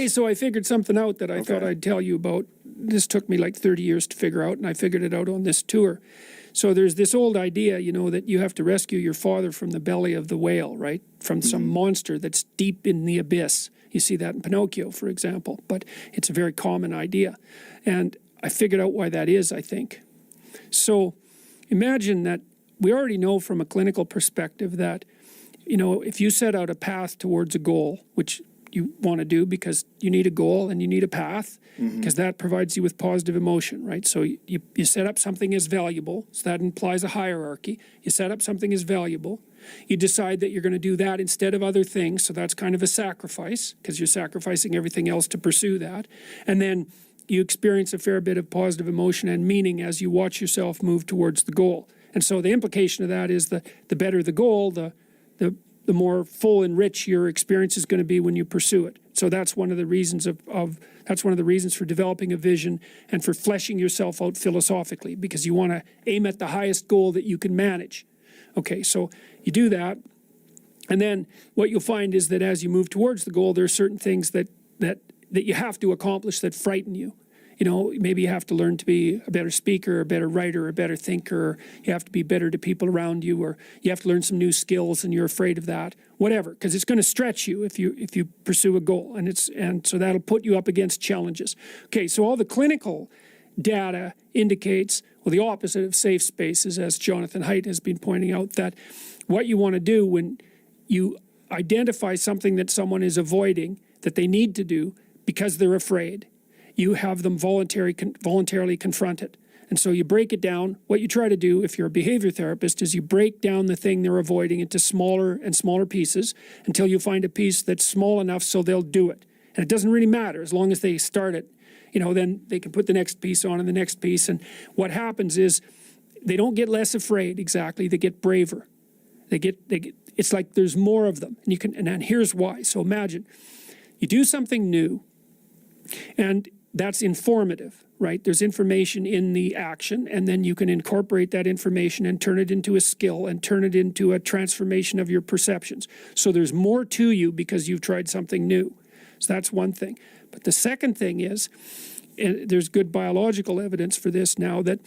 Okay, so I figured something out that I thought I'd tell you about. This took me like 30 years to figure out, and I figured it out on this tour. So there's this old idea, you know, that you have to rescue your father from the belly of the whale, right? From some monster that's deep in the abyss. You see that in Pinocchio, for example, but it's a very common idea. And I figured out why that is, I think. So imagine that we already know from a clinical perspective that, you know, if you set out a path towards a goal, which you want to do because you need a goal and you need a path, because that provides you with positive emotion, right? So you set up something as valuable, so that implies a hierarchy. You set up something as valuable. You decide that you're going to do that instead of other things, so that's kind of a sacrifice, because you're sacrificing everything else to pursue that. And then you experience a fair bit of positive emotion and meaning as you watch yourself move towards the goal. And so the implication of that is that the better the goal, the more full and rich your experience is going to be when you pursue it. So that's one of the reasons that's one of the reasons for developing a vision and for fleshing yourself out philosophically, because you want to aim at the highest goal that you can manage. Okay, so you do that, and then what you'll find is that as you move towards the goal, there are certain things that you have to accomplish that frighten you. You know, maybe you have to learn to be a better speaker, a better writer, a better thinker, or you have to be better to people around you, or you have to learn some new skills and you're afraid of that, whatever, because it's going to stretch you if you pursue a goal, and so that'll put you up against challenges. Okay, so all the clinical data indicates, well, the opposite of safe spaces, as Jonathan Haidt has been pointing out, that what you want to do when you identify something that someone is avoiding that they need to do because they're afraid, you have them voluntarily confront it. And so you break it down. What you try to do if you're a behavior therapist is you break down the thing they're avoiding into smaller and smaller pieces until you find a piece that's small enough so they'll do it. And it doesn't really matter as long as they start it. You know, then they can put the next piece on and the next piece. And what happens is they don't get less afraid exactly, they get braver. They get it's like there's more of them. And here's why. So imagine you do something new, and that's informative, right? There's information in the action, and then you can incorporate that information and turn it into a skill and turn it into a transformation of your perceptions. So there's more to you because you've tried something new. So that's one thing. But the second thing is, and there's good biological evidence for this now, that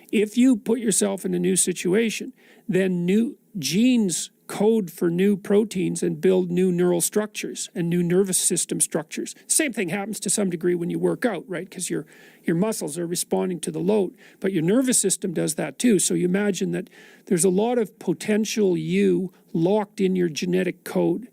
if you put yourself in a new situation, then new genes code for new proteins and build new neural structures and new nervous system structures. Same thing happens to some degree when you work out, right? Because your muscles are responding to the load, but your nervous system does that too. So you imagine that there's a lot of potential you locked in your genetic code.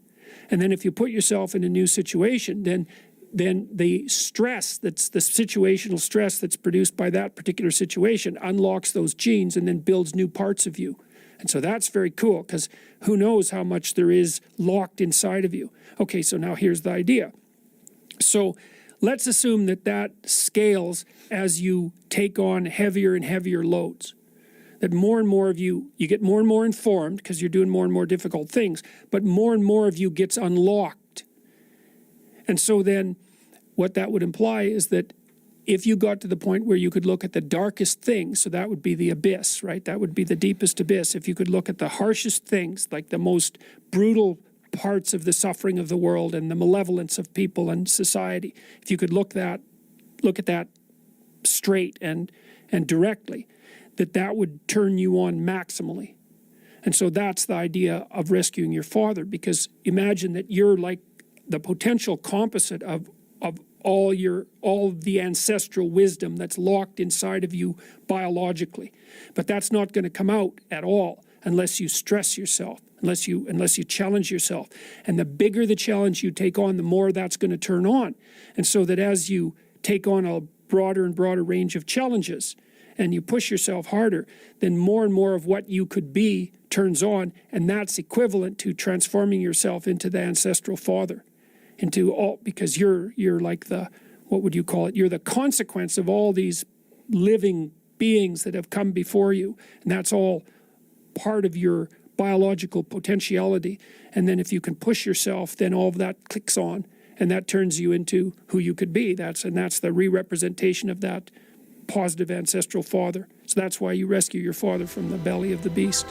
And then if you put yourself in a new situation, then the stress, that's the situational stress that's produced by that particular situation, unlocks those genes and then builds new parts of you. And so that's very cool, because who knows how much there is locked inside of you. Okay, so now here's the idea. So let's assume that scales as you take on heavier and heavier loads. That more and more of you get more and more informed because you're doing more and more difficult things, but more and more of you gets unlocked. And so then what that would imply is that if you got to the point where you could look at the darkest things, so that would be the abyss, right? That would be the deepest abyss. If you could look at the harshest things, like the most brutal parts of the suffering of the world and the malevolence of people and society, if you could look at that straight and directly, that would turn you on maximally. And so that's the idea of rescuing your father, because imagine that you're like the potential composite of all the ancestral wisdom that's locked inside of you biologically. But that's not going to come out at all unless you stress yourself, unless you challenge yourself. And the bigger the challenge you take on, the more that's going to turn on. And so that as you take on a broader and broader range of challenges and you push yourself harder, then more and more of what you could be turns on, and that's equivalent to transforming yourself into the ancestral father. Because you're like what would you call it? You're the consequence of all these living beings that have come before you. And that's all part of your biological potentiality. And then if you can push yourself, then all of that clicks on, and that turns you into who you could be. That's the re-representation of that positive ancestral father. So that's why you rescue your father from the belly of the beast.